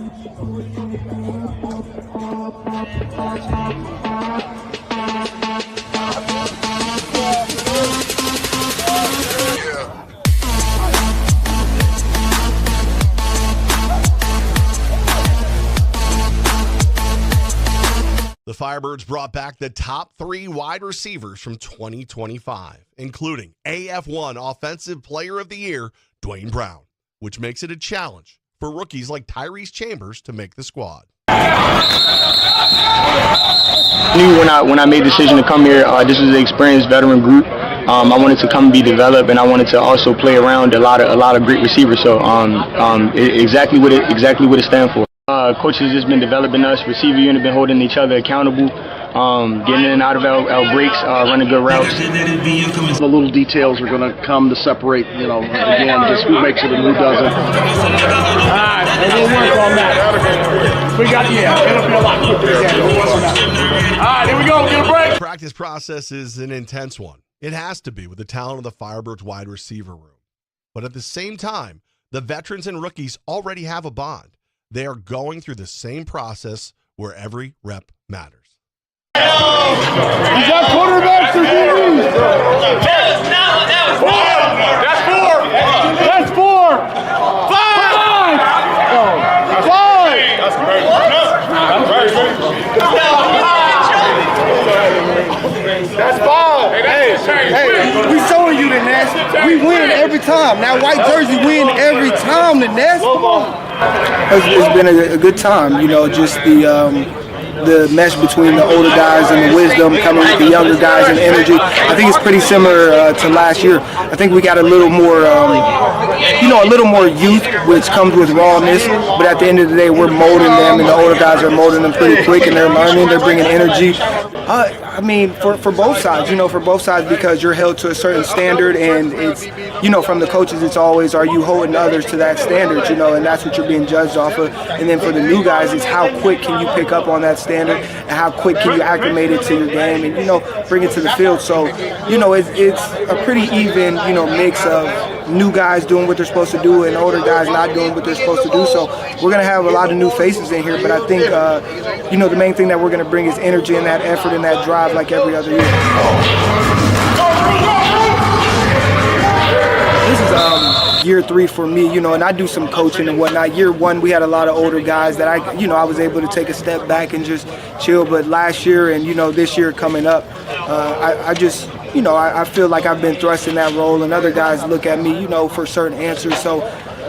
The Firebirds brought back the top 3 wide receivers from 2025, including AF1 Offensive Player of the Year, Dwayne Brown, which makes it a challenge for rookies like Tyrese Chambers to make the squad. I knew when I made the decision to come here, this was an experienced veteran group. I wanted to come and be developed, and I wanted to also play around a lot of great receivers. So exactly what it stands for. Coach has just been developing us. Receiver unit been holding each other accountable, getting in and out of our breaks, running good routes. The little details are going to come to separate, again, just who makes it and who doesn't. All right, we'll work on that. We got, it'll be a lot quicker again. We'll work on that. All right, here we go. Get a break. The practice process is an intense one. It has to be with the talent of the Firebirds wide receiver room. But at the same time, the veterans and rookies already have a bond. They are going through the same process where every rep matters. You got quarterbacks or DBs? That's four. That's four. Five. That's That's five. Hey, we showing you the Nest. We win every time. Now white jersey win every time, the Nest. It's been a good time, just the mesh between the older guys and the wisdom coming with the younger guys and energy. I think it's pretty similar to last year. I think we got a little more, a little more youth, which comes with rawness. But at the end of the day, we're molding them, and the older guys are molding them pretty quick, and they're learning. They're bringing energy. For both sides, for both sides, because you're held to a certain standard, and it's, from the coaches, it's always, are you holding others to that standard, and that's what you're being judged off of. And then for the new guys, it's how quick can you pick up on that standard, and how quick can you acclimate it to your game, and, bring it to the field. So, it's a pretty even, mix of new guys doing what they're supposed to do and older guys not doing what they're supposed to do. So we're going to have a lot of new faces in here, but I think, the main thing that we're going to bring is energy and that effort and that drive like every other year. This is year 3 for me, and I do some coaching and whatnot. Year 1, we had a lot of older guys that I was able to take a step back and just chill. But last year and, this year coming up, I feel like I've been thrust in that role, and other guys look at me, for certain answers. So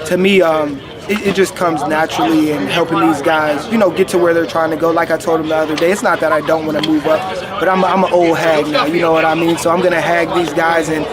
to me, it just comes naturally, and helping these guys, get to where they're trying to go. Like I told them the other day, it's not that I don't want to move up, but I'm an old hag now, you know what I mean? So I'm going to hag these guys and,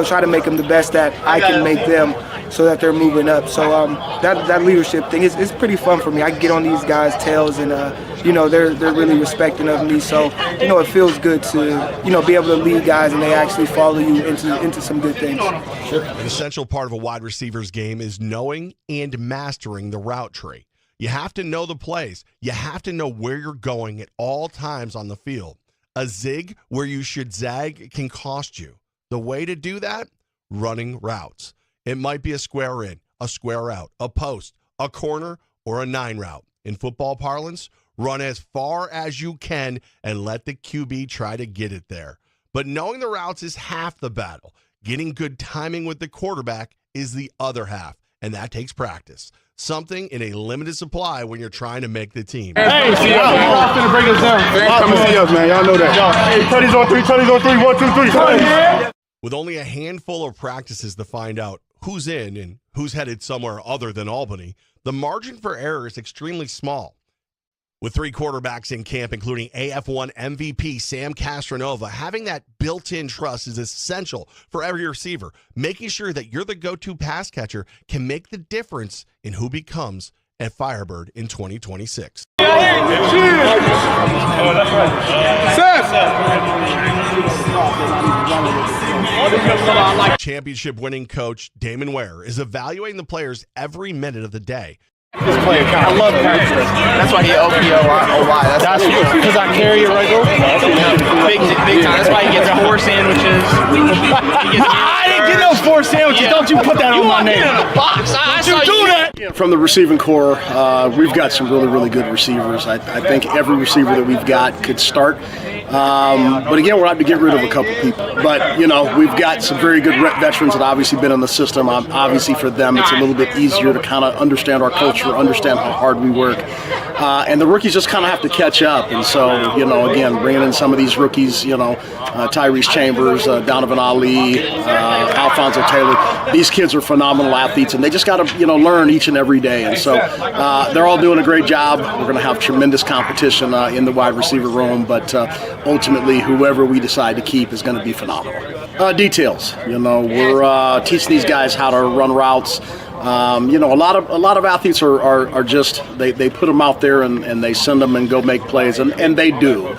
try to make them the best that I can make them, so that they're moving up. So that leadership thing is pretty fun for me. I get on these guys' tails, and they're really respecting of me. So it feels good to be able to lead guys, and they actually follow you into some good things. An essential part of a wide receiver's game is knowing and mastering the route tree. You have to know the plays. You have to know where you're going at all times on the field. A zig where you should zag can cost you. The way to do that? Running routes. It might be a square in, a square out, a post, a corner, or a 9 route. In football parlance, run as far as you can and let the QB try to get it there. But knowing the routes is half the battle. Getting good timing with the quarterback is the other half, and that takes practice. Something in a limited supply when you're trying to make the team. Hey, see y'all. I'm finna break us down. Come and see us, man. Y'all know that. Hey, Teddy's on 3, Teddy's on 3, 1, 2, 3. With only a handful of practices to find out who's in and who's headed somewhere other than Albany, the margin for error is extremely small. With 3 quarterbacks in camp, including AF1 MVP Sam Castronova, having that built-in trust is essential for every receiver. Making sure that you're the go-to pass catcher can make the difference in who becomes a Firebird in 2026. Championship-winning coach Damon Ware is evaluating the players every minute of the day. Just play a I love character. That's why he OPOY. That's because I carry it right over. Big time. That's why he gets 4 sandwiches. I didn't get no 4 sandwiches. Yeah. Don't you put that on my name. In a box. I Don't you do that. From the receiving core, we've got some really good receivers. I think every receiver that we've got could start. But again, we're out to get rid of a couple people. But, we've got some very good veterans that obviously been in the system. Obviously for them, it's a little bit easier to kind of understand our culture, understand how hard we work. And the rookies just kind of have to catch up. And so, again, bringing in some of these rookies, Tyrese Chambers, Donovan Ali, Alphonso Taylor, these kids are phenomenal athletes, and they just got to, learn each and every day. And so they're all doing a great job. We're going to have tremendous competition in the wide receiver room, but ultimately, whoever we decide to keep is going to be phenomenal. Details, we're teaching these guys how to run routes. A lot of athletes are just they put them out there and they send them and go make plays, and they do.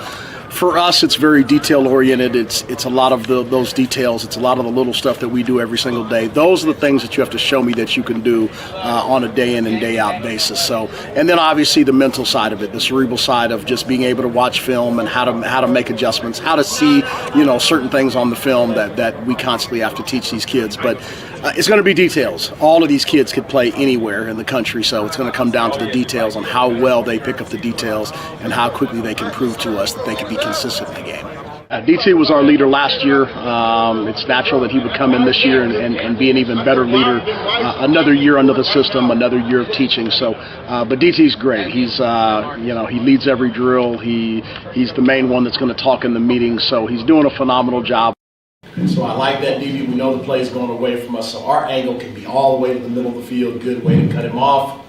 For us, it's very detail oriented. It's a lot of those details. It's a lot of the little stuff that we do every single day. Those are the things that you have to show me that you can do on a day in and day out basis. So, and then obviously the mental side of it, the cerebral side of just being able to watch film and how to make adjustments, how to see certain things on the film that we constantly have to teach these kids. But it's going to be details. All of these kids could play anywhere in the country, so it's going to come down to the details on how well they pick up the details and how quickly they can prove to us that they can be consistent in the game. DT was our leader last year. It's natural that he would come in this year and be an even better leader. Another year under the system, another year of teaching. So, but DT's great. He's, he leads every drill. He's the main one that's going to talk in the meetings. So he's doing a phenomenal job. So I like that, DB. We know the play is going away from us, so our angle can be all the way to the middle of the field. Good way to cut him off.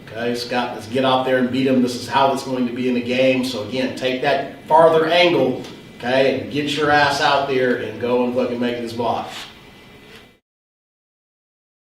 Okay, Scott, let's get out there and beat him. This is how it's going to be in the game. So again, take that farther angle, okay, and get your ass out there and go and fucking make this block.